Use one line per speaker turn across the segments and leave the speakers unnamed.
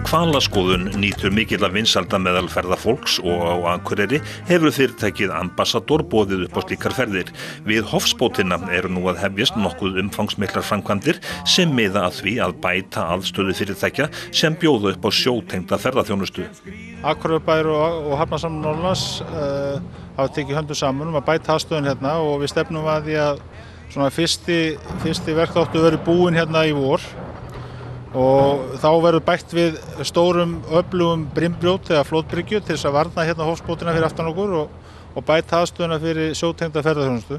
Hvalaskoðun nýtur mikilla vinsælda meðal ferðafólks og á Akureyri hefur fyrirtækið Ambassador boðið upp á slíkar ferðir. Við Hofsbótina eru nú að hefjast nokkuð umfangsmiklar framkvæmdir sem miða að því að bæta aðstöðu fyrirtækja sem bjóða upp á sjótengda ferðaþjónustu.
Akureyrarbær og Hafnasamtök Norðurlands hafa tekið höndum saman að bæta aðstöðun hérna og við stefnum að því að svona fyrsti verkþáttur verður búinn hérna í vor. Og þá verður bætt við stórum öflugum brimbrjót eða flótbryggju til þess að varna hérna Hofsbótina fyrir aftan okkur og bæta aðstöðuna fyrir sjótengda ferðaþjónustu.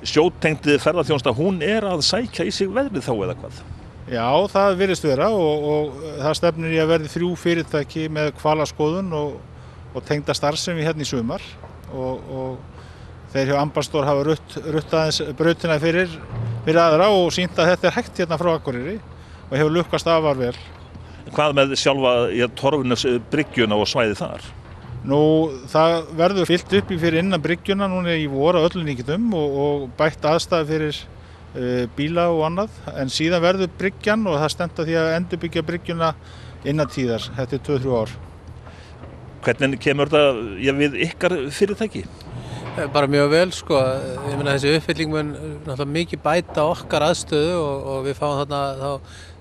Sjótengdi ferðaþjónusta, hún að sækja í sig veðrið þá eða hvað?
Já, það virðist vera og það stefnir í að verði 3 fyrirtæki með hvalaskoðun og tengda starfsemi hérna í sumar og þeir hjá Ambassador hafa rutt aðeins brautina fyrir aðra og sýnt að þetta hægt hérna frá Akureyri. Og hefur lukkast afar vel.
Hvað með sjálfa Torfnesbryggjuna og svæði þar?
Nú, það verður fyllt upp fyrir innan bryggjuna núna í vor á öllum líkindum og bætt aðstæði fyrir bíla og annað. En síðan verður bryggjan og það stefnt að því að endurbyggja bryggjuna innan tíðar, þetta 2-3 ár.
Hvernig kemur þetta við ykkar fyrirtæki?
Bara mjög vel sko, ég meina þessi uppfylling mun náttúrulega mikið bæta okkar aðstöðu og við fáum þarna þá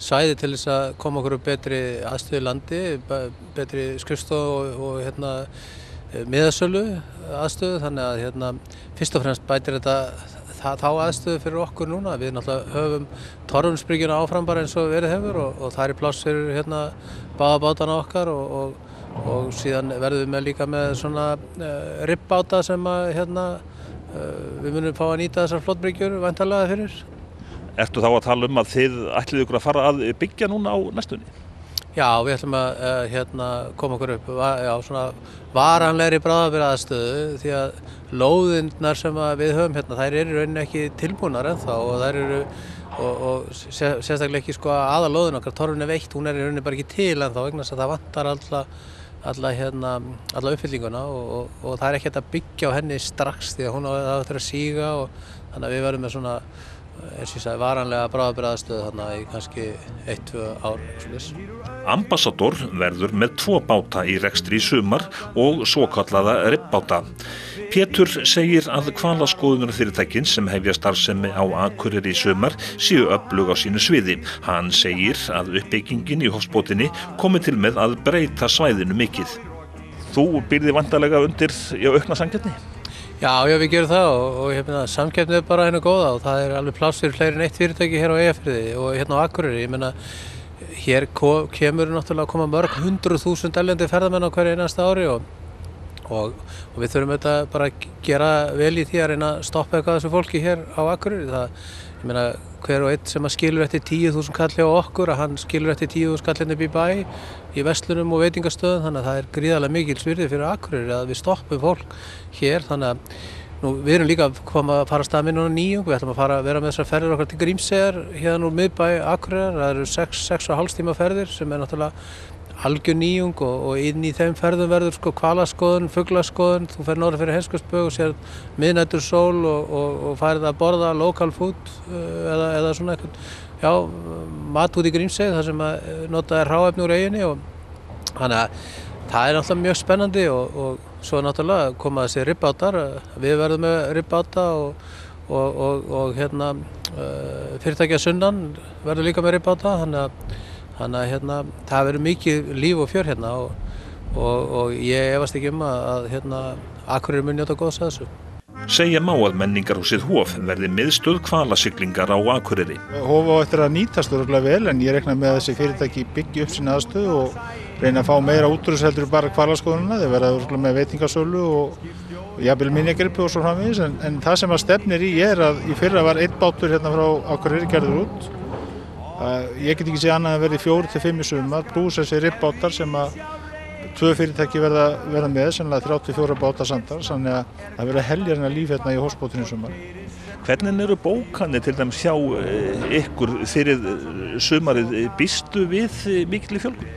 svæði til þess að koma okkur upp betri aðstöðu í landi, betri skrifstofu og miðasölu aðstöðu, þannig að fyrst og fremst bætir þetta þá aðstöðu fyrir okkur núna. Við náttúrulega höfum Torfnesbryggjuna áfram bara eins og verið hefur og það pláss fyrir báðabátana okkar og síðan verðum við líka með svona ribbáta sem við munum fá að nýta þessar flotbryggjur væntanlega fyrir.
Ertu þá að tala að þið ætlið ykkur að fara að byggja núna á næstunni?
Já, við ætlum að koma okkur upp svona varanlegri bráðabirgðaaðstöðu því að lóðirnar sem við höfum þær eru í rauninni ekki tilbúnar ennþá og þær eru og sérstaklega ekki aðalóðin okkar, Torfin 1, hún í rauninni bara ekki til ennþá vegna þess að það vantar alla uppfyllinguna og það ekki hægt að byggja á henni strax því að hún á eftir að síga og þannig að við verðum með svona eins og ég sagði varanlega bráðabirgðaaðstöðu þarna í kannski 1-2 ár.
Ambassador verður með 2 báta í rekstri í sumar og svokallaða ribbáta. Pétur segir að hvalaskoðunarfyrirtækin sem hefja starfsemi á Akureyri í sumar séu öflug á sínu sviði. Hann segir að uppbyggingin í Hofsbótinni komi til með að breyta svæðinu mikið. Þú býrði væntanlega undir aukna samkeppni?
Já, við gerum það og samkeppni bara henni góða og það alveg pláss fyrir fleiri en eitt fyrirtæki hér á Eyjafirði og á Akureyri. Ég meina, hér kemur náttúrulega að koma mörg 100.000 erlendir ferðamenn á hverju einasta ári og við þurfum bara að gera vel í því að reyna að stoppa eitthvað þessu fólki hér á Akureyri. Ég meina, hver og einn sem skilur eftir 10.000 kall hjá okkur, að hann skilur eftir 10.000 kall hérna upp í bæ, í verslunum og veitingastöðum, þannig að það gríðarlega mikils virði fyrir Akureyri að við stoppum fólk hér, þannig að við erum líka að fara af stað með núna nýjung, við ætlum að vera með þessar ferðir okkar til Grímseyjar, hérna úr miðbæ Akureyrar, það eru 6,5 tíma ferðir sem náttúrulega algjör nýjung og inn í þeim ferðum verður hvalaskoðun, fuglaskoðun, þú fer norður fyrir Heimskautsbaug og sér miðnætursól og færð að borða local food eða svona eitthvað, mat út í Grímsey þar sem notað hráefni úr eyjunni og þannig að það náttúrulega mjög spennandi og svo náttúrulega koma þessi ribbátar, við verðum með ribbáta og fyrirtækja sunnan verður líka með ribbáta, þannig að það verður mikið líf og fjör hérna og ég efast ekki að Akureyri mun njóta góðs að þessu.
Segja má að menningarhúsið Hof verði miðstöð hvalasiglingar á Akureyri.
Hof á eftir að nýtast örugglega vel en ég reikna með að þessi fyrirtæki byggja upp sína aðstöðu og reyna að fá meira út úr þessu heldur bara hvalaskoðunina. Þeir verða örugglega með veitingasölu og jafnvel minjagripi og svo framvegis en það sem að stefnir í að í fyrra var 1 bátur hérna frá Akureyri gerður út. Ég get ekki séð annað að verði 4-5 í sumar pluss þessi ribbátar sem að 2 fyrirtæki verða með, sennilega 34 bátar samtals, þannig að það verður heljarna líf hérna í Hofsbótinni í sumar.
Hvernig eru bókanir til dæmis hjá ykkur fyrir sumarið? Býstu við mikilli fjölgun?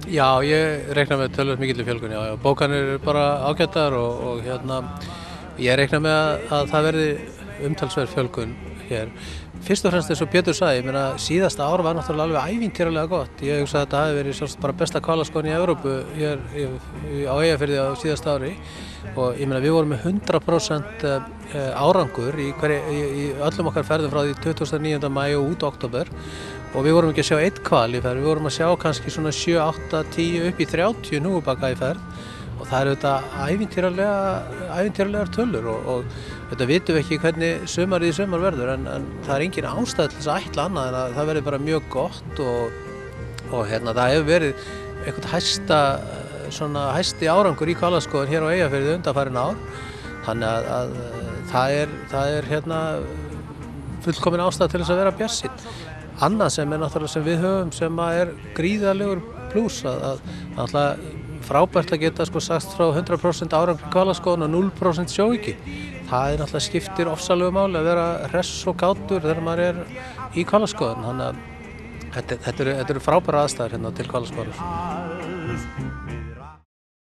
Já, ég reikna með töluvert mikilli fjölgun, já. Bókanir eru bara ágætar og ég reikna með að það verði umtalsverð fjölgun hér. fyrst og fremst eins og Pétur sagði, ég meina síðasta ár var náttúrulega alveg ævintýralega gott. Ég hugsa að þetta hafi verið sjálfsagt bara besta hvalaskoðun í Evrópu hér á Eyjafirði á síðasta ári og ég meina við vorum með 100% árangur í öllum okkar ferðum frá því 29. maí og út október og við vorum ekki að sjá einn hval í ferð, við vorum að sjá kannski svona 7, 8, 10 upp í 30 hnúfubaka í ferð og það eru þetta ævintýralegar tölur og þetta vitum við ekki hvernig sumarið í sumar verður en það er engin ástæða til þess að ætla annað en að það verður bara mjög gott og hérna það hefur verið einhvern hæsti árangur í hvalaskoðun hér á Eyjafirði undanfarin ár þannig að það er hérna fullkomin ástæða til þess að vera bjartsýnn. Annað sem er náttúrulega sem við höfum sem er gríðarlegur plús að frábært að geta sagt frá 100% árangur í hvalaskoðun og 0% sjóauki. Það er náttúrulega skiptir ofsalegu máli að vera hress og kátur þegar maður er í hvalaskoðun. Þannig að þetta eru frábæra aðstæður hérna til hvalaskoðunar.